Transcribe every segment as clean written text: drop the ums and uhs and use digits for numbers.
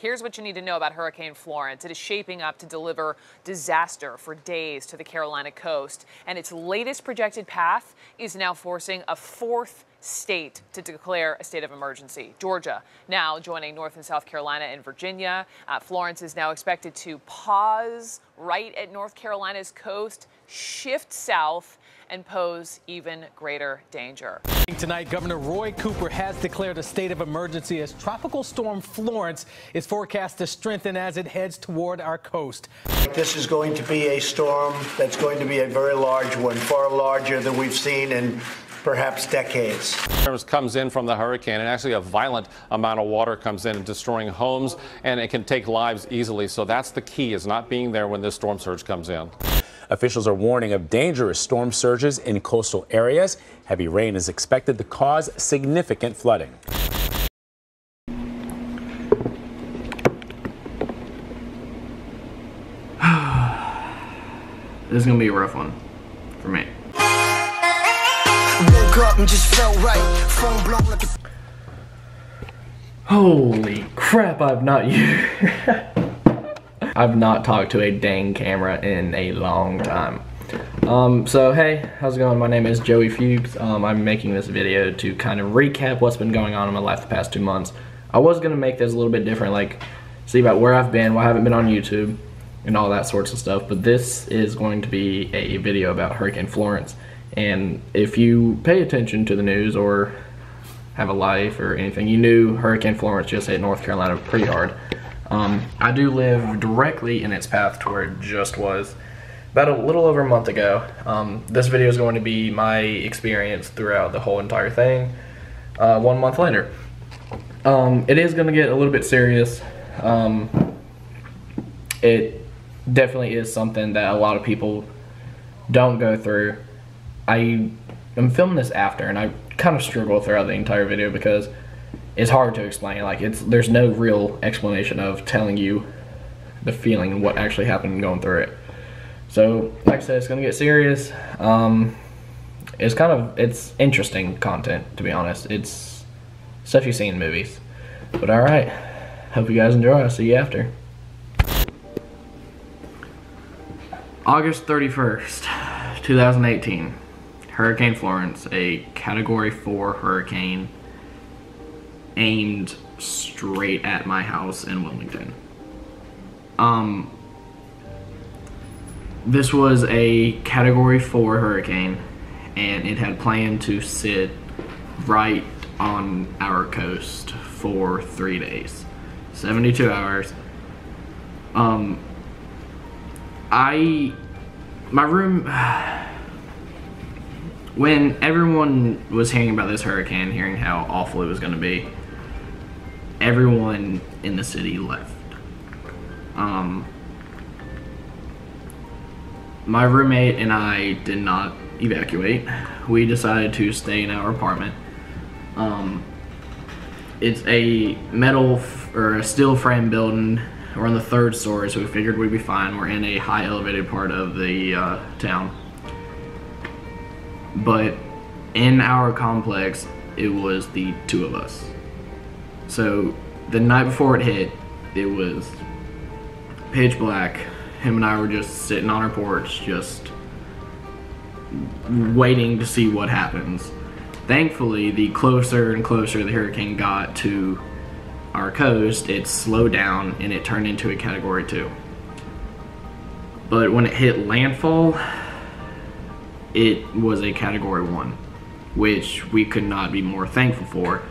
Here's what you need to know about Hurricane Florence. It is shaping up to deliver disaster for days to the Carolina coast, and its latest projected path is now forcing a fourth state to declare a state of emergency. Georgia now joining North and South Carolina and Virginia. Florence is now expected to pause right at North Carolina's coast, shift south, and pose even greater danger. Tonight, Governor Roy Cooper has declared a state of emergency as Tropical Storm Florence is forecast to strengthen as it heads toward our coast. This is going to be a storm that's going to be a very large one, far larger than we've seen in perhaps decades. Comes in from the hurricane, and actually a violent amount of water comes in and destroying homes, and it can take lives easily. So that's the key, is not being there when this storm surge comes in. Officials are warning of dangerous storm surges in coastal areas. Heavy rain is expected to cause significant flooding. This is going to be a rough one for me. Woke up and just felt right. Phone blown like a... Holy crap, I've not talked to a dang camera in a long time. So hey, how's it going? My name is Joey Fuchs. I'm making this video to kind of recap what's been going on in my life the past 2 months. I was gonna make this a little bit different, like see about where I've been, why I haven't been on YouTube, and all that sorts of stuff, but this is going to be a video about Hurricane Florence. And if you pay attention to the news or have a life or anything, you knew Hurricane Florence just hit North Carolina pretty hard. I do live directly in its path to where it just was about a little over a month ago. This video is going to be my experience throughout the whole entire thing 1 month later. It is going to get a little bit serious. It definitely is something that a lot of people don't go through. I am filming this after, and I kind of struggle throughout the entire video because it's hard to explain. Like, there's no real explanation of telling you the feeling and what actually happened going through it. So, like I said, it's gonna get serious. It's interesting content, to be honest. It's stuff you see in movies. But alright, hope you guys enjoy. I'll see you after. August 31st, 2018. Hurricane Florence, a Category 4 hurricane aimed straight at my house in Wilmington. This was a Category 4 hurricane, and it had planned to sit right on our coast for 3 days, 72 hours. My room, when everyone was hearing about this hurricane, hearing how awful it was going to be, everyone in the city left. My roommate and I did not evacuate. We decided to stay in our apartment. It's a metal or a steel frame building. We're on the 3rd story, so we figured we'd be fine. We're in a high elevated part of the town. But in our complex, it was the 2 of us. So the night before it hit, it was pitch black. Him and I were just sitting on our porch, just waiting to see what happens. Thankfully, the closer and closer the hurricane got to our coast, it slowed down and it turned into a Category 2. But when it hit landfall, it was a Category 1, which we could not be more thankful for,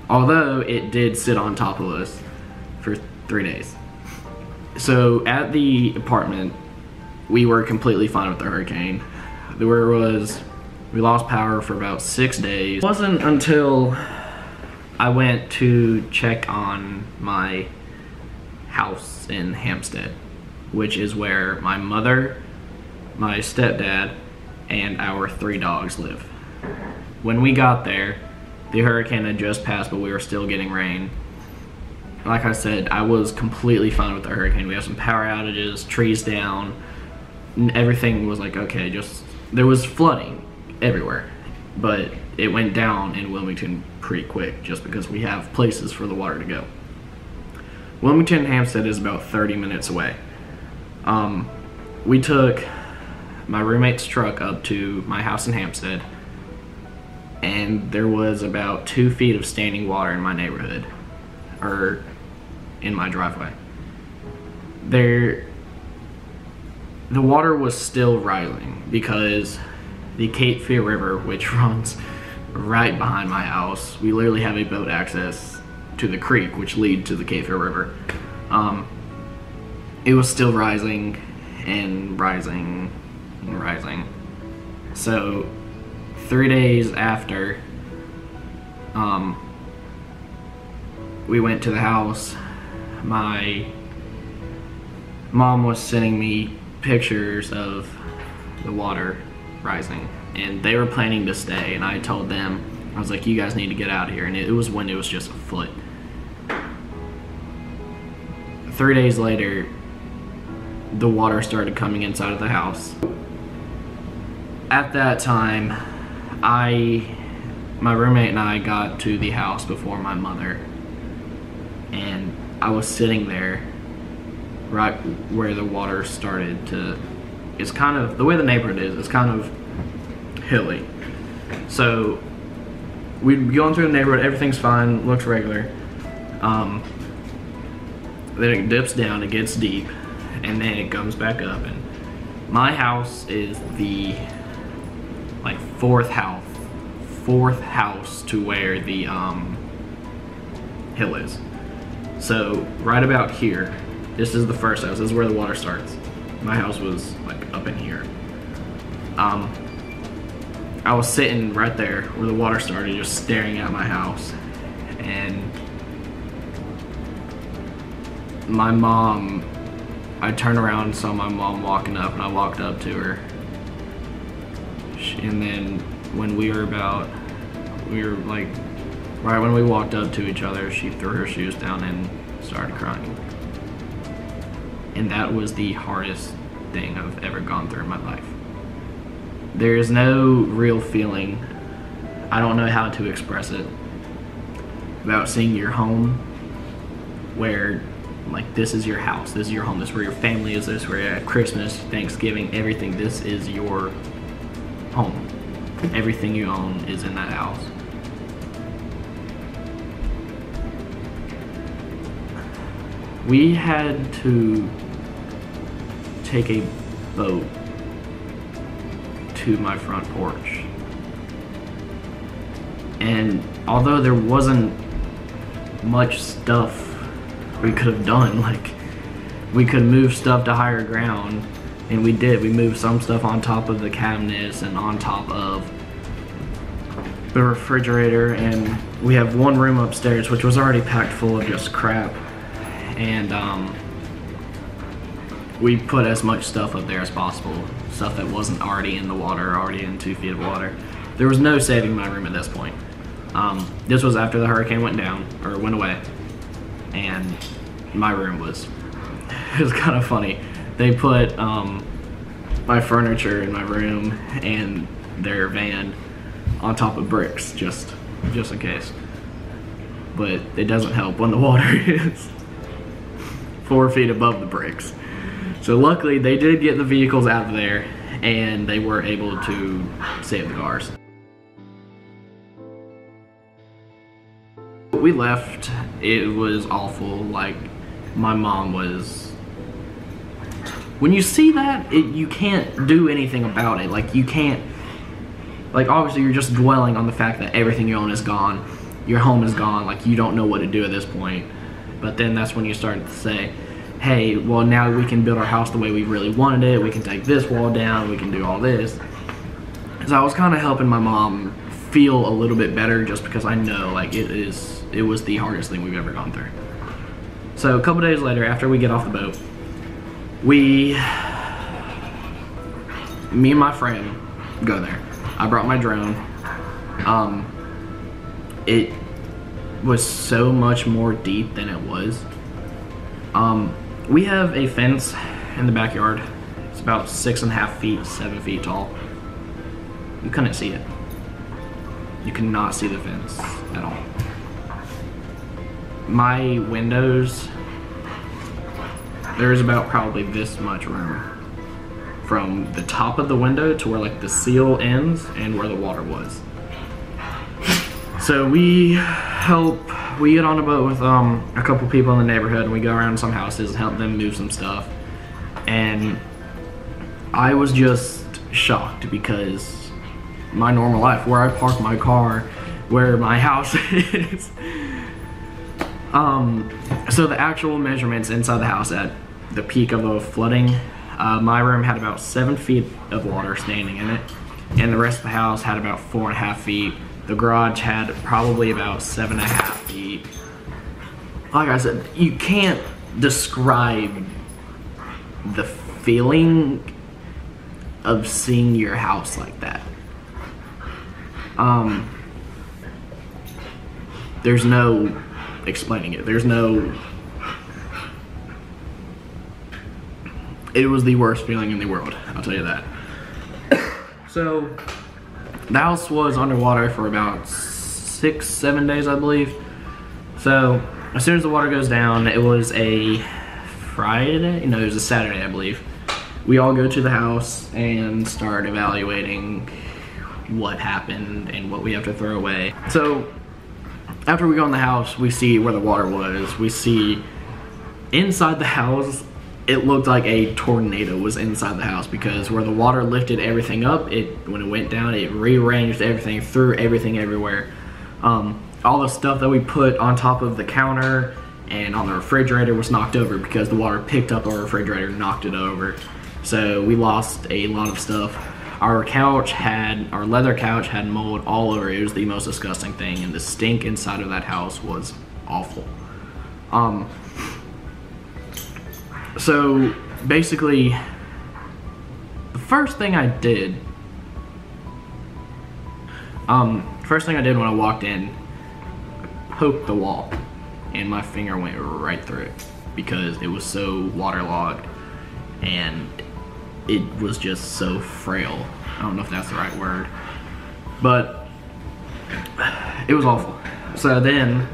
although it did sit on top of us for 3 days. So at the apartment, we were completely fine with the hurricane. We lost power for about 6 days. It wasn't until I went to check on my house in Hampstead, which is where my mother, my stepdad, and our 3 dogs live. When we got there, the hurricane had just passed, but we were still getting rain. Like I said, I was completely fine with the hurricane. We had some power outages, trees down, everything was like okay. There was flooding everywhere, but it went down in Wilmington pretty quick just because we have places for the water to go. Wilmington and Hampstead is about 30 minutes away. We took my roommate's truck up to my house in Hampstead, and there was about 2 feet of standing water in my neighborhood, or in my driveway. The water was still rising because the Cape Fear River, which runs right behind my house, we literally have a boat access to the creek which leads to the Cape Fear River. It was still rising and rising and rising. So 3 days after we went to the house, my mom was sending me pictures of the water rising, and they were planning to stay, and I told them, I was like, you guys need to get out of here, and it was when it was just a foot. 3 days later, the water started coming inside of the house. At that time, my roommate and I got to the house before my mother, and I was sitting there right where the water started to, it's kind of, the way the neighborhood is, it's kind of hilly. So we'd going through the neighborhood, everything's fine, looks regular. Then it dips down, it gets deep, and then it comes back up. And my house is the like fourth house to where the hill is. So right about here, this is the first house. This is where the water starts. My house was like up in here. I was sitting right there where the water started, just staring at my house, and my mom, I turned around and saw my mom walking up, and I walked up to her. And then when we were like, right when we walked up to each other, she threw her shoes down and started crying. And that was the hardest thing I've ever gone through in my life. There is no real feeling, I don't know how to express it, about seeing your home where, like, this is your house, this is your home, this is where your family is, this is where you're at Christmas, Thanksgiving, everything, this is your home. Everything you own is in that house. We had to take a boat to my front porch. And although there wasn't much stuff we could have done, like, we could move stuff to higher ground, and we did. We moved some stuff on top of the cabinets and on top of the refrigerator, and we have one room upstairs which was already packed full of just crap, and we put as much stuff up there as possible, stuff that wasn't already in the water, already in 2 feet of water. There was no saving my room at this point. This was after the hurricane went away, and my room was, it was kind of funny. They put my furniture in my room and their van on top of bricks, just in case. But it doesn't help when the water is 4 feet above the bricks. So luckily they did get the vehicles out of there, and they were able to save the cars. We left, it was awful. Like, my mom was, when you see that, you can't do anything about it. Like, you can't, like, obviously you're just dwelling on the fact that everything you own is gone, your home is gone, like, you don't know what to do at this point. But then that's when you start to say, hey, well, now we can build our house the way we really wanted it, we can take this wall down, we can do all this. So I was kind of helping my mom feel a little bit better, just because I know, like, it was the hardest thing we've ever gone through. So a couple days later, after we get off the boat, me and my friend go there. I brought my drone. It was so much more deep than it was. We have a fence in the backyard. It's about 6.5 feet, 7 feet tall. You couldn't see it. You could not see the fence at all. My windows there was about probably this much room from the top of the window to where like the seal ends and where the water was. So we get on a boat with a couple people in the neighborhood, and we go around some houses and help them move some stuff. And I was just shocked because my normal life, where I park my car, where my house is. So the actual measurements inside the house at the peak of the flooding, my room had about 7 feet of water standing in it, and the rest of the house had about 4.5 feet. The garage had probably about 7.5 feet. Like I said, you can't describe the feeling of seeing your house like that. There's no explaining it. It was the worst feeling in the world, I'll tell you that. So, the house was underwater for about 6-7 days, I believe. So, as soon as the water goes down, it was a Friday? No, it was a Saturday, I believe. We all go to the house and start evaluating what happened and what we have to throw away. So, after we go in the house, we see where the water was. We see inside the house, it looked like a tornado was inside the house, because where the water lifted everything up, when it went down, it rearranged everything, threw everything everywhere. All the stuff that we put on top of the counter and on the refrigerator was knocked over because the water picked up our refrigerator and knocked it over. So we lost a lot of stuff. Our leather couch had mold all over it. It was the most disgusting thing, and the stink inside of that house was awful. So basically, the first thing I did when I walked in, I poked the wall, and my finger went right through it because it was so waterlogged and it was just so frail. I don't know if that's the right word, but it was awful. So then,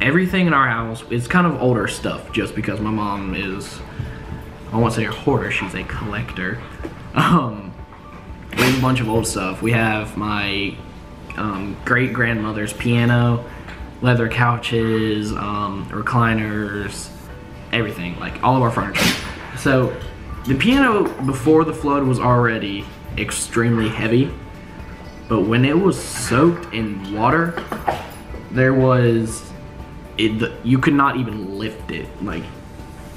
everything in our house is kind of older stuff, just because my mom is, I won't say a hoarder, she's a collector. We have a bunch of old stuff. We have my great-grandmother's piano, leather couches, recliners, everything, like all of our furniture. So the piano before the flood was already extremely heavy, but when it was soaked in water, you could not even lift it. Like,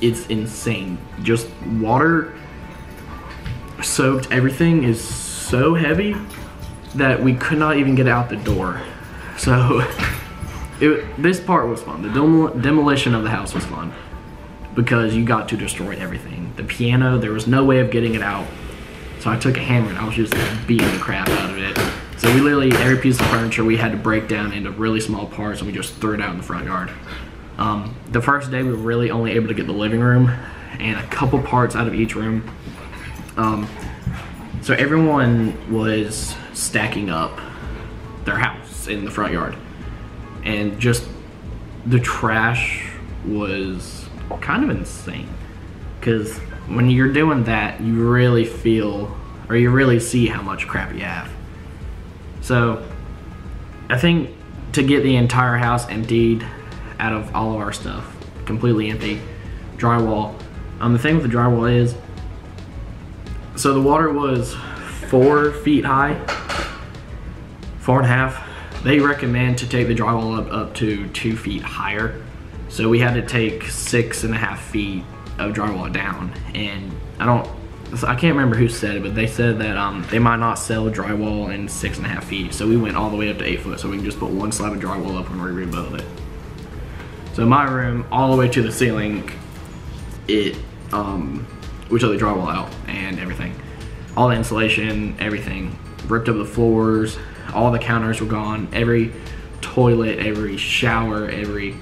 it's insane. Just water soaked everything is so heavy that we could not even get out the door. So this part was fun. The demolition of the house was fun because you got to destroy everything. The piano, there was no way of getting it out. So I took a hammer and I was just beating the crap out of it. So we literally, every piece of furniture we had to break down into really small parts, and we just threw it out in the front yard. The first day we were really only able to get the living room and a couple parts out of each room. So everyone was stacking up their house in the front yard, and just the trash was kind of insane, because when you're doing that, you really feel, or you really see how much crap you have. So I think to get the entire house emptied out of all of our stuff, completely empty, drywall. The thing with the drywall is, so the water was 4 feet high, 4.5. They recommend to take the drywall up to 2 feet higher. So we had to take 6.5 feet of drywall down, and I can't remember who said it, but they said that they might not sell drywall in 6.5 feet. So we went all the way up to 8 foot, so we can just put one slab of drywall up when we rebuild it. So my room, all the way to the ceiling, we took the drywall out and everything. All the insulation, everything. Ripped up the floors, all the counters were gone. Every toilet, every shower, every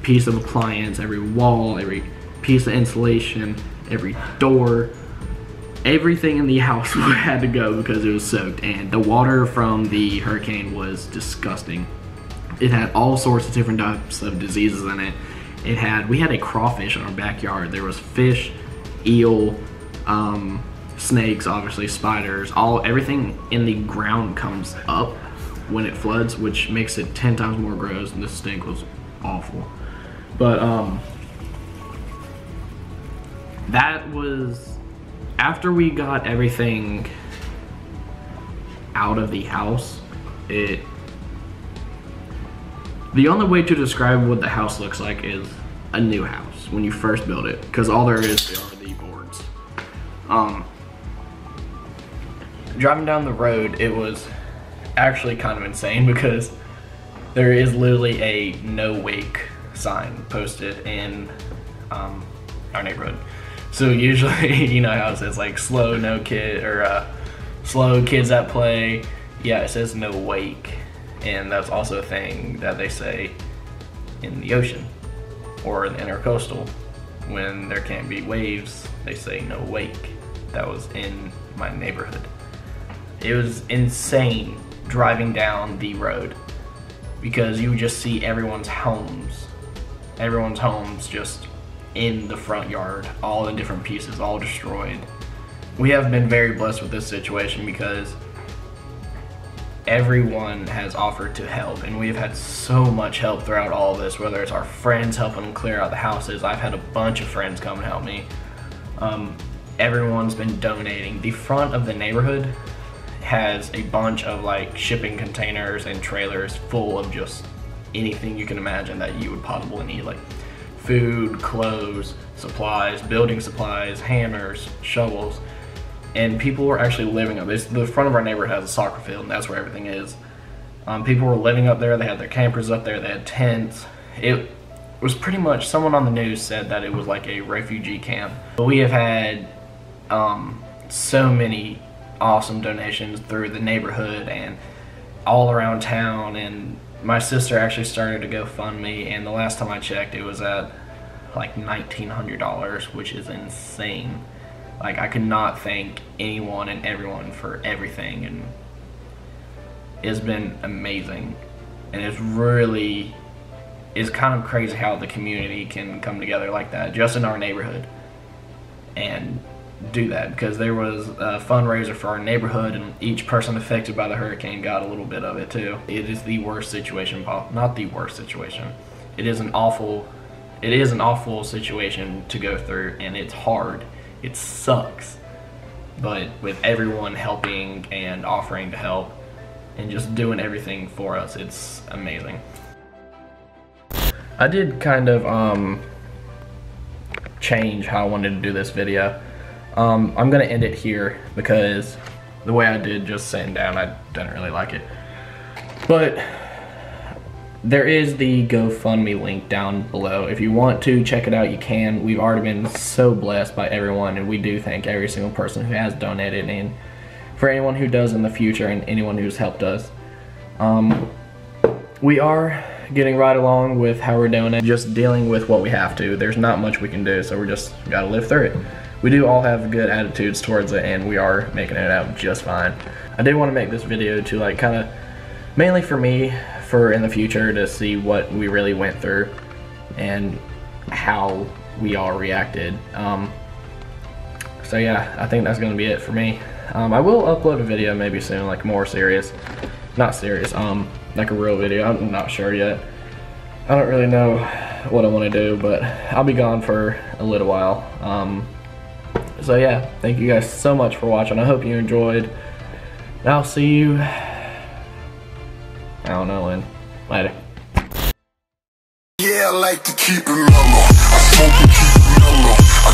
piece of appliance, every wall, every piece of insulation, every door, everything in the house had to go because it was soaked. And the water from the hurricane was disgusting. It had all sorts of different types of diseases in it, We had a crawfish in our backyard. There was fish, eel, snakes, obviously spiders, everything in the ground comes up when it floods, which makes it 10 times more gross, and the stink was awful. But that was after we got everything out of the house. The only way to describe what the house looks like is a new house when you first build it, because all there is are the boards. Driving down the road, it was actually kind of insane because there is literally a no wake sign posted in our neighborhood. So usually, you know how it says like slow kids at play. Yeah, it says no wake, and that's also a thing that they say in the ocean or in the intercoastal when there can't be waves. They say no wake. That was in my neighborhood. It was insane driving down the road because you would just see everyone's homes just in the front yard, all in different pieces, all destroyed. We have been very blessed with this situation because everyone has offered to help, and we've had so much help throughout all of this, whether it's our friends helping clear out the houses. I've had a bunch of friends come and help me. Everyone's been donating. The front of the neighborhood has a bunch of like shipping containers and trailers full of just anything you can imagine that you would possibly need, like food, clothes, supplies, building supplies, hammers, shovels, and people were actually living up. The front of our neighborhood has a soccer field, and that's where everything is. People were living up there. They had their campers up there. They had tents. It was pretty much, someone on the news said that it was like a refugee camp. But we have had so many awesome donations through the neighborhood and all around town, and my sister actually started a GoFundMe, and the last time I checked it was at like $1,900, which is insane. Like, I could not thank anyone and everyone for everything, and it's been amazing. And it's kind of crazy how the community can come together like that just in our neighborhood and do that, because there was a fundraiser for our neighborhood, and each person affected by the hurricane got a little bit of it too. It is the worst situation, not the worst situation. It is an awful situation to go through, and it's hard. It sucks. But with everyone helping and offering to help and just doing everything for us, it's amazing. I did kind of change how I wanted to do this video. I'm gonna end it here because the way I did just sitting down, I didn't really like it. But there is the GoFundMe link down below. If you want to check it out, you can. We've already been so blessed by everyone, and we do thank every single person who has donated, and for anyone who does in the future and anyone who's helped us. We are getting right along with how we're doing it, just dealing with what we have to. There's not much we can do, so we're just gotta live through it. We do all have good attitudes towards it, and we are making it out just fine. I did want to make this video to like kind of, mainly for me, for in the future to see what we really went through and how we all reacted. So yeah, I think that's going to be it for me. I will upload a video maybe soon, like more serious, not serious, like a real video. I'm not sure yet. I don't really know what I want to do, but I'll be gone for a little while. So yeah, thank you guys so much for watching. I hope you enjoyed. I'll see you, I don't know when. Later. Yeah, I like to keep it mellow. I smoke and keep it mellow. I